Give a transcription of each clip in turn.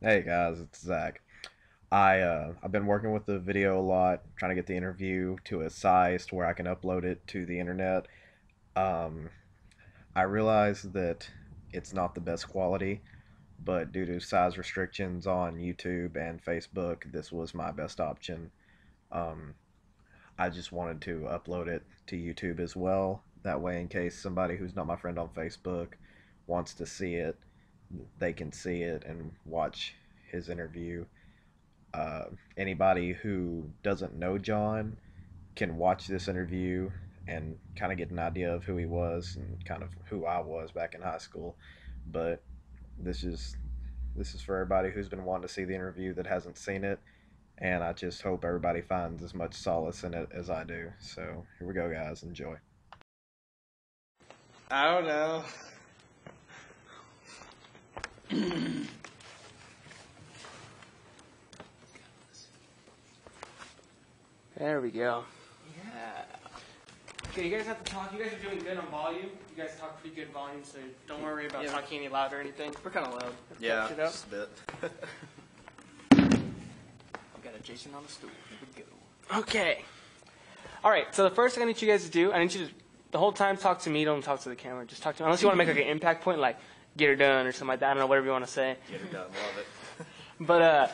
Hey guys, it's Zach. I've been working with the video a lot, trying to get the interview to a size to where I can upload it to the internet. Um, I realize that it's not the best quality, but due to size restrictions on YouTube and Facebook, this was my best option. Um, I just wanted to upload it to YouTube as well. That way, in case somebody who's not my friend on Facebook wants to see it, they can see it and watch his interview. Anybody who doesn't know John can watch this interview and kind of get an idea of who he was and kind of who I was back in high school. But this is this is for everybody who's been wanting to see the interview that hasn't seen it, and I just hope everybody finds as much solace in it as I do. So here we go, guys. Enjoy. I don't know. There we go. Yeah. Okay, you guys have to talk. You guys are doing good on volume. You guys talk pretty good volume, so don't worry about talking any louder or anything. We're kind of loud. Yeah, Catch it up. just a bit. I've got a Jason on the stool. Here we go. Okay. All right. So the first thing I need you guys to do, I need you to the whole time talk to me. Don't talk to the camera. Just talk to me. Unless you want to make like an impact point, like get her done or something like that. I don't know, whatever you want to say. Get it done. Love it. But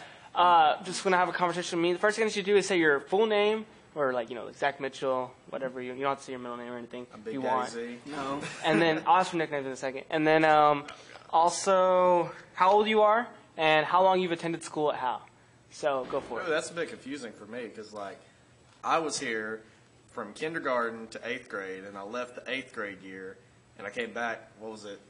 just gonna have a conversation with me. The first thing I need you to do is say your full name. Or like Zach Mitchell, whatever you don't have to say your middle name or anything I'm Big you Daddy want. Z. No. And then I'll ask for nicknames in a second. And then also how old you are and how long you've attended school at Hal. So go for Ooh, it. that's a bit confusing for me because, like, I was here from kindergarten to 8th grade, and I left the 8th grade year, and I came back, what was it,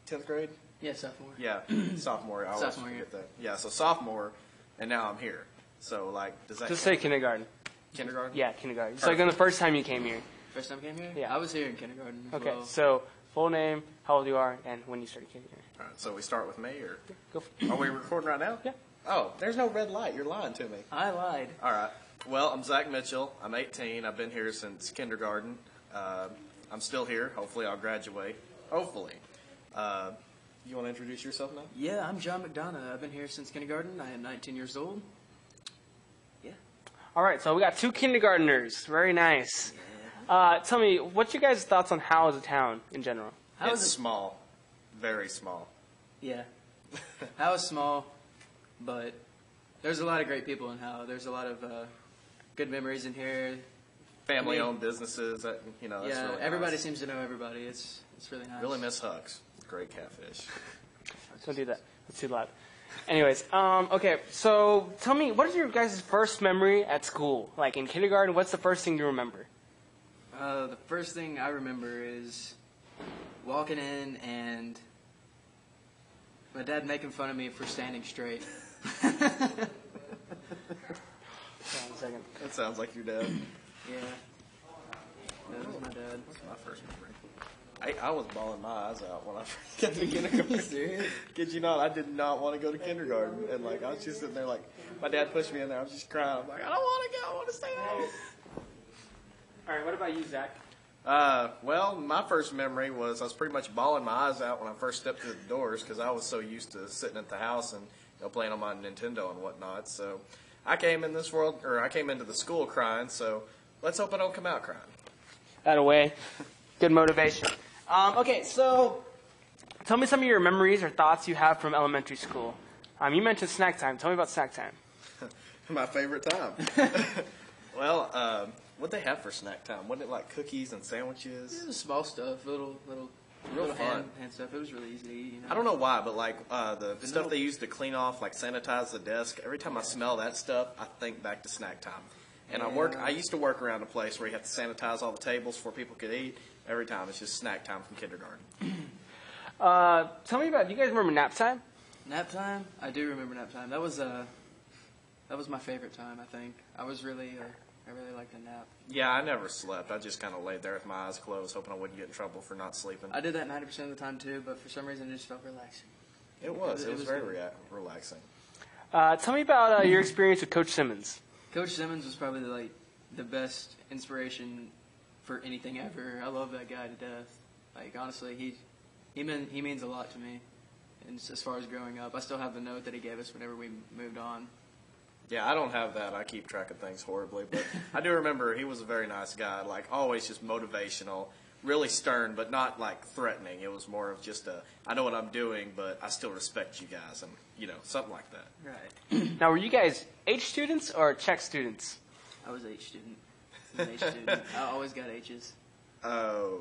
10th grade? Yeah, sophomore. Yeah, sophomore. I always Sophomore forget year. that. Yeah, so sophomore, and now I'm here. So, like, does that Just count? say kindergarten. Kindergarten? Yeah, kindergarten. It's like on the first time you came here. First time I came here? Yeah. I was here in kindergarten as Okay, well. so full name, how old you are, and when you started kindergarten. All right, so we start with me, or Go for it. are we recording right now? Yeah. Oh, there's no red light. You're lying to me. I lied. All right. Well, I'm Zach Mitchell. I'm 18. I've been here since kindergarten. I'm still here. Hopefully, I'll graduate. Hopefully. You want to introduce yourself now? Yeah, I'm John McDonough. I've been here since kindergarten. I am 19 years old. Yeah. All right, so we got two kindergartners. Very nice. Tell me, what's your guys' thoughts on Hal as a town in general? How It's is it? small. Very small. Yeah. Howe is small, but there's a lot of great people in Howe. There's a lot of good memories in here. Family-owned businesses. That's Yeah, really everybody nice. seems to know everybody. It's really nice. Really miss Huck's. Great catfish. Don't do that. That's too loud. Anyways, okay, so tell me, what is your guys' first memory at school? Like in kindergarten, what's the first thing you remember? The first thing I remember is walking in and my dad making fun of me for standing straight. Hold on a second. That sounds like your dad. Yeah. That was my dad. That's my first memory. I was bawling my eyes out when I first got to kindergarten. Serious? Kid you not, I did not want to go to kindergarten. And, like, I was just sitting there, like, my dad pushed me in there. I was just crying. I'm like, I don't want to go. I want to stay home. All right, what about you, Zach? Well, my first memory was I was pretty much bawling my eyes out when I first stepped through the doors because I was so used to sitting at the house and playing on my Nintendo and whatnot. So I came in this world, or I came into the school crying. So let's hope I don't come out crying. That away. Good motivation. Okay, so tell me some of your memories or thoughts you have from elementary school. You mentioned snack time. Tell me about snack time. My favorite time. Well, what'd they have for snack time? Wasn't it like cookies and sandwiches? It was small stuff, little Real fun. hand stuff. It was really easy to eat. You know? I don't know why, but like the stuff they used to clean off, like sanitize the desk. Every time I smell that stuff, I think back to snack time. And Yeah. I used to work around a place where you have to sanitize all the tables before people could eat. Every time it's just snack time from kindergarten. Tell me about, do you guys remember nap time? Nap time? I do remember nap time. That was my favorite time. I think I really liked the nap. Yeah, I never slept. I just kind of laid there with my eyes closed, hoping I wouldn't get in trouble for not sleeping. I did that 90% of the time too, but for some reason it just felt relaxing. It was it was very good. relaxing. Tell me about your experience with Coach Simmons. Coach Simmons was probably like the best inspiration for anything ever. I love that guy to death. Like honestly, he means a lot to me. And as far as growing up, I still have the note that he gave us whenever we moved on. Yeah, I don't have that. I keep track of things horribly, but I do remember he was a very nice guy. Like always, just motivational, really stern, but not like threatening. It was more of just I know what I'm doing, but I still respect you guys, and something like that. Right. Now, were you guys H students or Czech students? I was H student. An H student. I always got H's. Oh,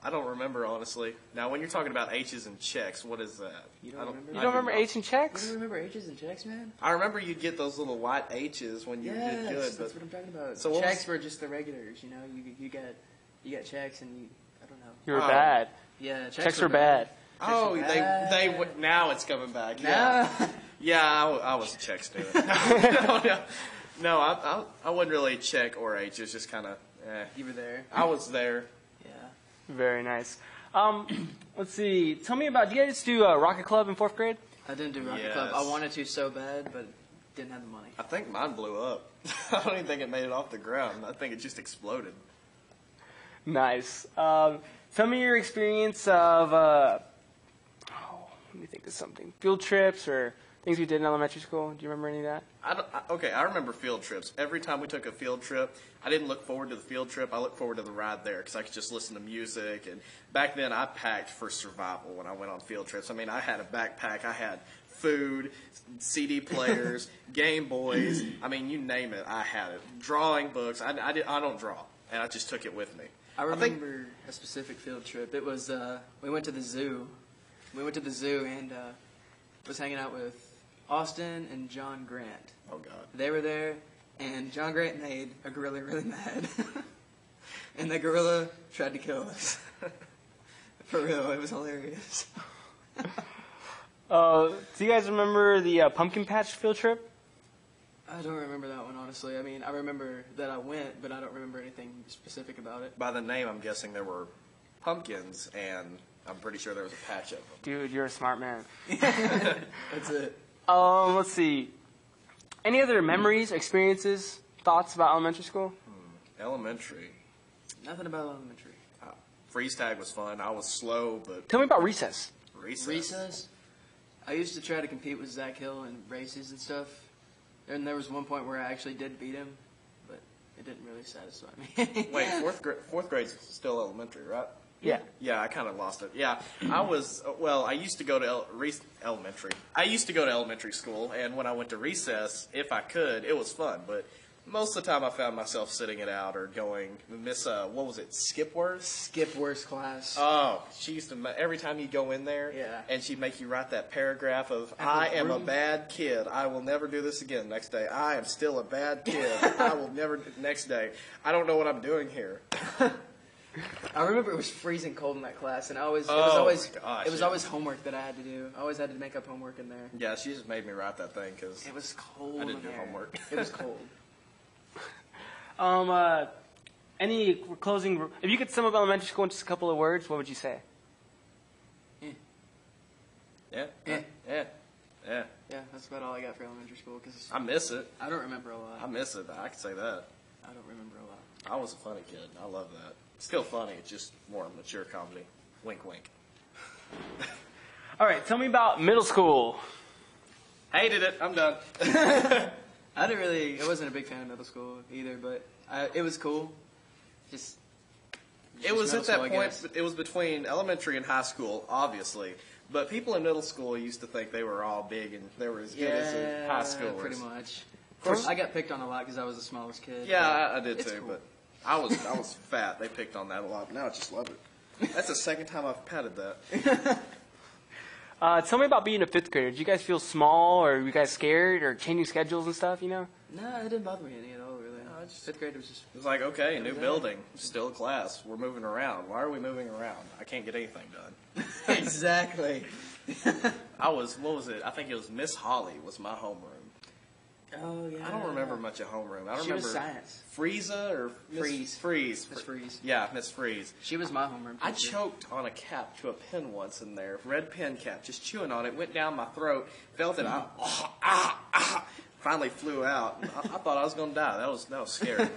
I don't remember honestly. Now, when you're talking about H's and checks, what is that? You don't remember? You don't remember H and You Czechs? don't remember H's and checks, man? I remember you'd get those little white H's when you did good. That's what I'm talking about. So So what was- checks were just the regulars, you got checks and I don't know. You were Oh. bad. Yeah, Czechs were bad. Oh, were they bad. now it's coming back. Yeah, No. yeah, I was a Czech student. No, I wasn't really Czech or H. It was just kind of, You were there. I was there. Yeah. Very nice. Let's see. Tell me about, do you guys do Rocket Club in 4th grade? I didn't do Rocket Yes. Club. I wanted to so bad, but didn't have the money. I think mine blew up. I don't even think it made it off the ground. I think it just exploded. Nice. Tell me your experience of, let me think of something. Field trips or things we did in elementary school. Do you remember any of that? Okay, I remember field trips. Every time we took a field trip, I didn't look forward to the field trip. I looked forward to the ride there because I could just listen to music. And back then, I packed for survival when I went on field trips. I mean, I had a backpack. I had food, CD players, Game Boys. I mean, you name it, I had it. Drawing books. I don't draw, and I just took it with me. I remember a specific field trip. It was, we went to the zoo. We went to the zoo and was hanging out with Austin and John Grant. Oh, God. They were there, and John Grant made a gorilla really mad. And the gorilla tried to kill us. For real, it was hilarious. Do you guys remember the pumpkin patch field trip? I don't remember that one, honestly. I mean, I remember that I went, but I don't remember anything specific about it. By the name, I'm guessing there were pumpkins, and I'm pretty sure there was a patch of them. Dude, you're a smart man. That's it. Let's see. Any other memories, experiences, thoughts about elementary school? Elementary. Nothing about elementary. Freeze tag was fun. I was slow, but Tell me about recess. Recess? I used to try to compete with Zach Hill in races and stuff. And there was one point where I actually did beat him, but it didn't really satisfy me. Wait, fourth grade's still elementary, right? Yeah. Yeah, I kind of lost it. Yeah, I used to go to elementary. I used to go to elementary school, and when I went to recess, if I could, it was fun. But most of the time, I found myself sitting it out or going, what was it, Skipworth? Skip worst class. Oh, she used to, every time you go in there, Yeah. and she'd make you write that paragraph of, I am a bad kid. I will never do this again. Next day, I am still a bad kid. I will never, next day, I don't know what I'm doing here. I remember it was freezing cold in that class, and it was Oh, always my gosh, it was yeah. always homework that I had to do. I always had to make up homework in there. Yeah, she just made me write that thing because It was cold. I didn't in do there. homework. It was cold. Any closing, if you could sum up elementary school in just a couple of words, what would you say? Yeah, Eh. yeah. Yeah, that's about all I got for elementary school because I miss it. I don't remember a lot. I miss it. I can say that. I don't remember a lot. I was a funny kid. I love that. Still funny. It's just more mature comedy. Wink, wink. All right, tell me about middle school. Hated it. I'm done. I wasn't a big fan of middle school either, but it was cool. Just It was middle at that school, I point. guess. It was between elementary and high school, obviously. But people in middle school used to think they were all big and they were as good as the high schoolers. pretty much. Of course, I got picked on a lot because I was the smallest kid. yeah, but I did it's too. cool. But I was fat. They picked on that a lot. Now I just love it. That's the second time I've patted that. Tell me about being a fifth grader. Did you guys feel small, or were you guys scared, or changing schedules and stuff, you know? No, it didn't bother me any at all, really. Fifth grade was just It was like, okay, new building, still a class. We're moving around. Why are we moving around? I can't get anything done. exactly. What was it? I think it was Miss Holly was my homeroom. Oh yeah. I don't remember much of homeroom. I She remember was science. Frieza or Freeze. Freeze. Miss Freeze. Yeah, Miss Freeze. She was my homeroom. I teacher. choked on a cap to a pen once in there, red pen cap, just chewing on it. Went down my throat, felt it. Finally flew out. I thought I was gonna die. That was scary.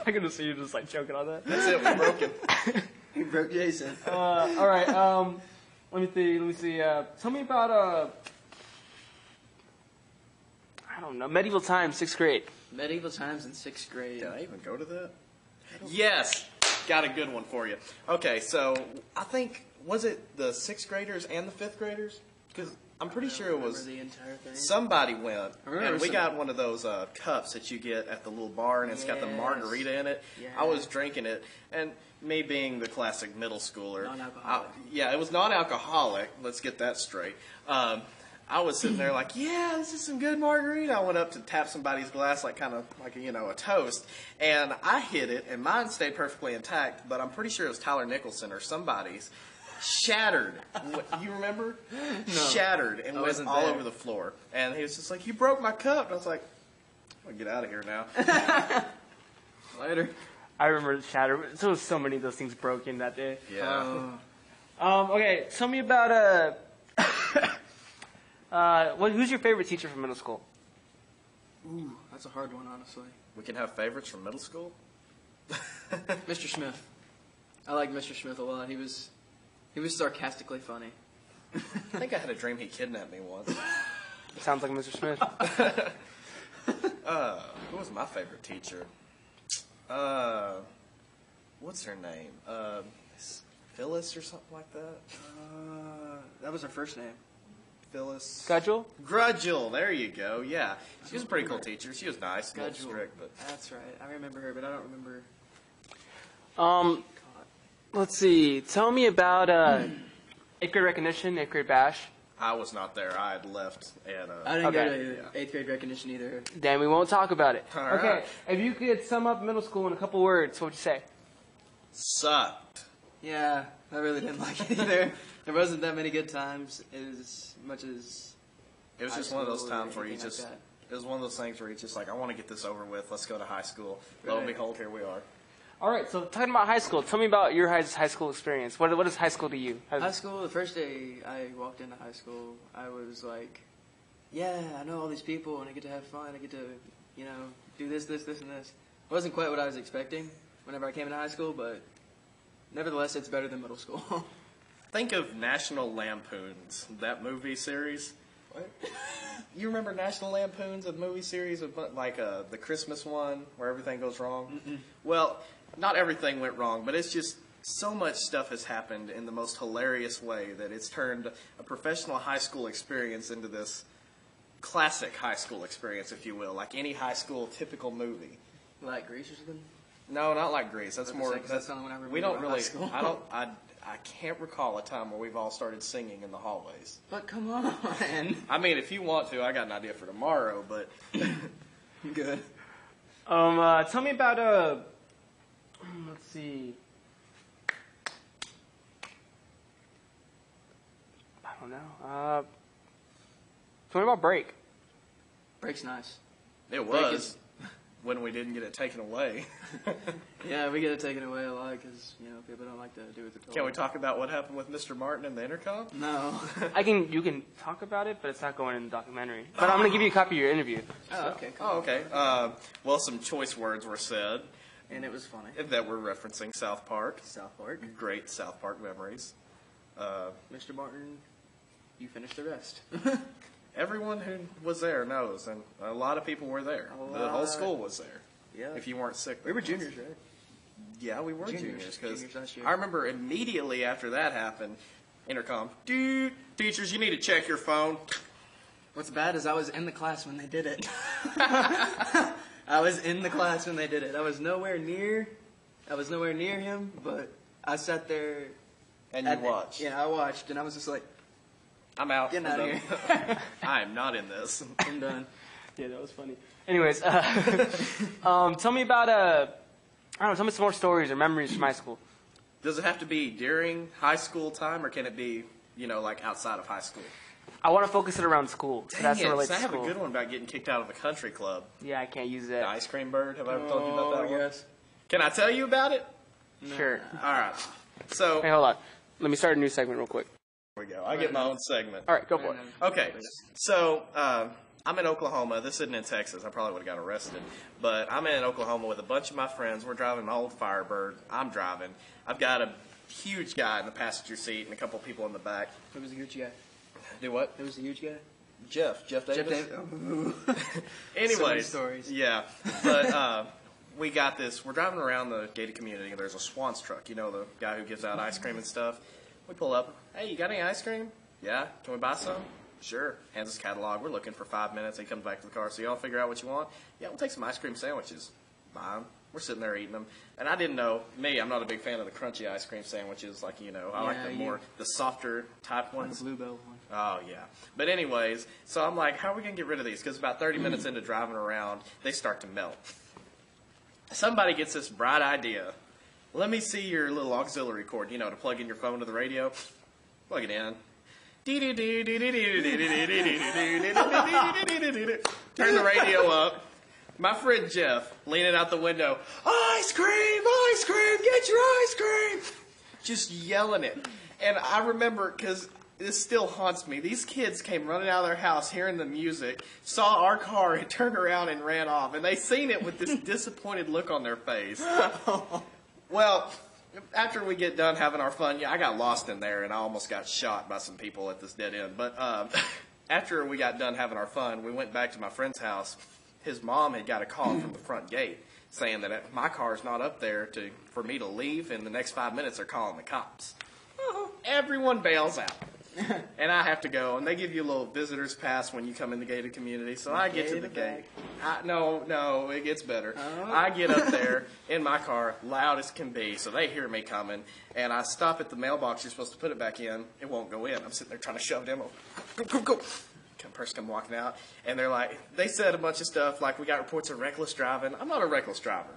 I can just see you just like choking on that. That's it. We're broken. He broke Jason. All right. Let me see. Tell me about I don't know, medieval times, 6th grade. Medieval times in 6th grade. Did I even go to that? Yes, got a good one for you. Okay, so I think, was it the 6th graders and the 5th graders? Because I'm pretty sure it was the entire thing. somebody went, and we some- got one of those cups that you get at the little bar, and it's got the Yes. margarita in it. Yeah. I was drinking it, and me being the classic middle schooler. Non-alcoholic. Yeah, it was non-alcoholic. Let's get that straight. I was sitting there like, yeah, this is some good margarita. I went up to tap somebody's glass like kind of like, a toast. And I hit it, and mine stayed perfectly intact, but I'm pretty sure it was Tyler Nicholson or somebody's. Shattered. You remember? No. Shattered and went wasn't all there. over the floor. And he was just like, you broke my cup. And I was like, I'm going to get out of here now. Later. I remember Shatter. There was so many of those things broken that day. Yeah. Okay, tell me about who's your favorite teacher from middle school? Ooh, that's a hard one, honestly. We can have favorites from middle school? Mr. Smith. I like Mr. Smith a lot. He was sarcastically funny. I think I had a dream he kidnapped me once. Sounds like Mr. Smith. Who was my favorite teacher? What's her name? Phyllis or something like that? That was her first name. Phyllis. Schedule? Grudgel, there you go, yeah. She was a pretty cool teacher. She was nice, a little Schedule. strict, but... That's right. I remember her, but I don't remember. Let's see. Tell me about 8th grade recognition, 8th grade bash. I was not there. I had left at... I didn't Okay. go to 8th grade recognition either. Then we won't talk about it. All Okay, right. if you could sum up middle school in a couple words, what would you say? Sucked. Yeah, I really didn't like it either. There wasn't that many good times as much as It was high just one of those school or times where you anything just... like that. It was one of those things where you're just like, I want to get this over with. Let's go to high school. Lo and Right. behold, here we are. All right, so talking about high school, tell me about your high school experience. What is high school to you? High school, the first day I walked into high school, I was like, yeah, I know all these people and I get to have fun. I get to, do this, and this. It wasn't quite what I was expecting whenever I came into high school, but nevertheless, it's better than middle school. Think of National Lampoons, that movie series. What? You remember National Lampoons, a movie series of like the Christmas one where everything goes wrong? Mm-mm. Well, not everything went wrong, but it's just so much stuff has happened in the most hilarious way that it's turned a professional high school experience into this classic high school experience, if you will, like any high school typical movie. Like Grease or something? No, not like Grease. That's I was more. gonna say, 'cause that's the only one I remember We don't about high really. school. I can't recall a time where we've all started singing in the hallways. But come on. I mean, if you want to, I got an idea for tomorrow, but Good. Tell me about let's see. I don't know. Tell me about break. Break's nice. it Break was is- when we didn't get it taken away. Yeah, we get it taken away a lot because, people don't like to do what they're told. Can we talk about what happened with Mr. Martin and the intercom? No. You can talk about it, but it's not going in the documentary. But I'm gonna give you a copy of your interview. Oh, okay, cool. Oh, okay. Well, some choice words were said And it was funny. that were referencing South Park. South Park. Great South Park memories. Mr. Martin, you finished the rest. Everyone who was there knows, and a lot of people were there. A The whole lot. school was there. Yeah. If you weren't sick, We were juniors, right? Yeah, we were Juniors. juniors because Juniors last year. I remember immediately after that happened, intercom, dude, teachers, you need to check your phone. What's bad is I was in the class when they did it. I was in the class when they did it. I was nowhere near him, but I sat there. And you watched. Yeah, I watched, and I was just like, I'm out. Getting I'm out of done. here. I am not in this. I'm done. Yeah, that was funny. Anyways, tell me about tell me some more stories or memories from high school. Does it have to be during high school time, or can it be, like outside of high school? I want to focus it around school. Dang That's it, what relates 'cause I to have school. a good one about getting kicked out of the country club. Yeah, I can't use The that. ice cream bird. Have I ever told you about that one? Yes. Can I tell you about it? Sure. All right. So Hey, hold on. Let me start a new segment real quick. here we go. I get my own segment. All right, go for it. Okay, so I'm in Oklahoma. This isn't in Texas. I probably would have got arrested. But I'm in Oklahoma with a bunch of my friends. We're driving my old Firebird. I'm driving. I've got huge guy in the passenger seat and a couple people in the back. Who was the huge guy? Do what? Who was the huge guy? Jeff Davis. Jeff Davis. Anyways, So many stories. Yeah, but we got this. We're driving around the gated community, and there's a Swans truck. You know, the guy who gives out ice cream and stuff. We pull up. Hey, you got any ice cream? Yeah. Can we buy some? Sure. Hands us a catalog. We're looking for 5 minutes. He comes back to the car. So y'all figure out what you want? Yeah, we'll take some ice cream sandwiches. Buy them. We're sitting there eating them. And I didn't know, I'm not a big fan of the crunchy ice cream sandwiches. Like, you know, I like the softer type ones. The Bluebell one. Oh, yeah. But anyways, so I'm like, how are we going to get rid of these? Because about 30 minutes into driving around, they start to melt. Somebody gets this bright idea. Let me see your little auxiliary cord, you know, to plug in your phone to the radio. Plug it in. Turn the radio up. My friend Jeff, leaning out the window, ice cream, get your ice cream. Just yelling it. And I remember, because this still haunts me, these kids came running out of their house hearing the music, saw our car, and turned around and ran off. And they seen it with this disappointed look on their face. Well, after we get done having our fun, I got lost in there, and I almost got shot by some people at this dead end. But after we got done having our fun, we went back to my friend's house. His mom had got a call from the front gate saying that my car's not up there for me to leave. In the next 5 minutes, they're calling the cops. Everyone bails out. And I have to go, and they give you a little visitor's pass when you come in the gated community. So I get to the gate. No, it gets better. I get up there in my car, loud as can be, so they hear me coming. And I stop at the mailbox. You're supposed to put it back in. It won't go in. I'm sitting there trying to shove it in. Go. Person come walking out, and they're like, they said a bunch of stuff like, we got reports of reckless driving. I'm not a reckless driver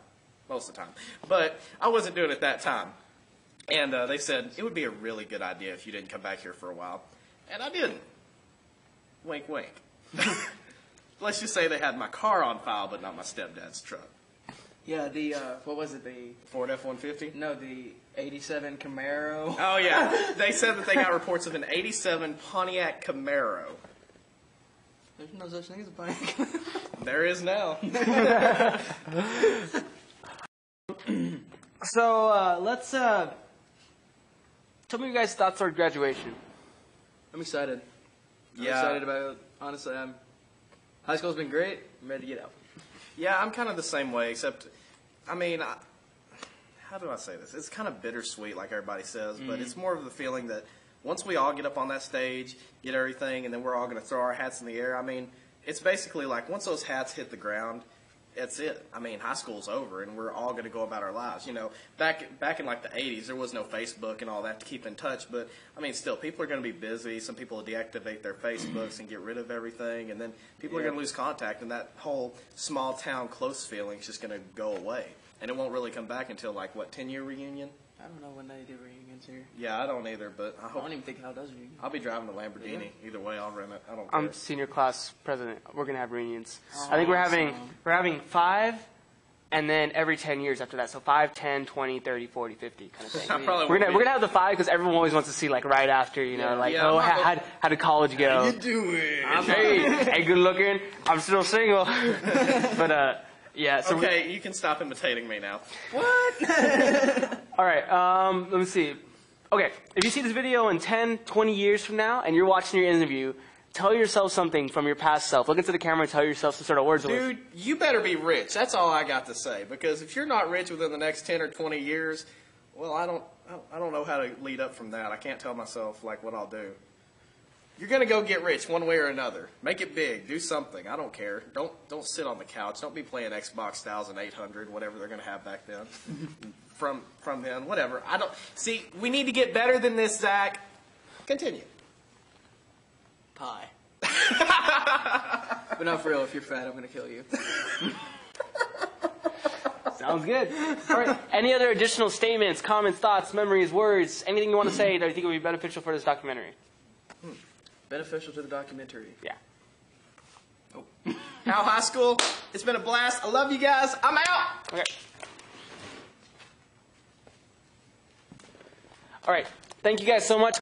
most of the time, but I wasn't doing it that time. And they said, it would be a really good idea if you didn't come back here for a while. And I didn't. Wink, wink. Let's just say they had my car on file, but not my stepdad's truck. Yeah, the, what was it, the... Ford F-150? No, the 87 Camaro. Oh, yeah. They said that they got reports of an 87 Pontiac Camaro. There's no such thing as a Pontiac Camaro. There is now. So, let's, tell me your guys' thoughts on graduation. I'm excited. I'm Yeah. excited about it. Honestly, high school's been great. I'm ready to get out. Yeah, I'm kind of the same way, except, how do I say this? It's kind of bittersweet, like everybody says, but it's more of the feeling that once we all get up on that stage, get everything, and then we're all going to throw our hats in the air, it's basically like once those hats hit the ground, that's it. High school's over, and we're all going to go about our lives. You know, back in like the 80s, there was no Facebook and all that to keep in touch, but, still, people are going to be busy. Some people will deactivate their Facebooks and get rid of everything, and then people are going to lose contact, and that whole small town close feeling is just going to go away. And it won't really come back until, 10-year reunion? I don't know when they do reunions here. Yeah, I don't either, but I hope. I don't even think Hal does reunions. I'll be driving the Lamborghini. Yeah. Either way, I'll rent it. I don't care. I'm senior class president. We're gonna have reunions. I think we're having 5, and then every 10 years after that. So 5, 10, 20, 30, 40, 50 kind of thing. We're gonna have the 5 because everyone always wants to see right after, how did college go? How you doing? Hey, good looking. I'm still single. But yeah. So okay, you can stop imitating me now. What? All right, let me see. Okay, if you see this video in 10, 20 years from now, and you're watching your interview, tell yourself something from your past self. Look into the camera and tell yourself some sort of words. Dude, you better be rich. That's all I got to say. Because if you're not rich within the next 10 or 20 years, well, I don't know how to lead up from that. I can't tell myself, what I'll do. You're going to go get rich one way or another. Make it big. Do something. I don't care. Don't sit on the couch. Don't be playing Xbox 1800, whatever they're going to have back then. From then, whatever. See, we need to get better than this, Zach. Continue. Pie. But no, for real, if you're fat, I'm going to kill you. Sounds good. All right. Any other additional statements, comments, thoughts, memories, words, anything you want to say that you think would be beneficial for this documentary? Beneficial to the documentary. Yeah. Oh. Hal High School, it's been a blast. I love you guys. I'm out. Okay. All right. Thank you guys so much.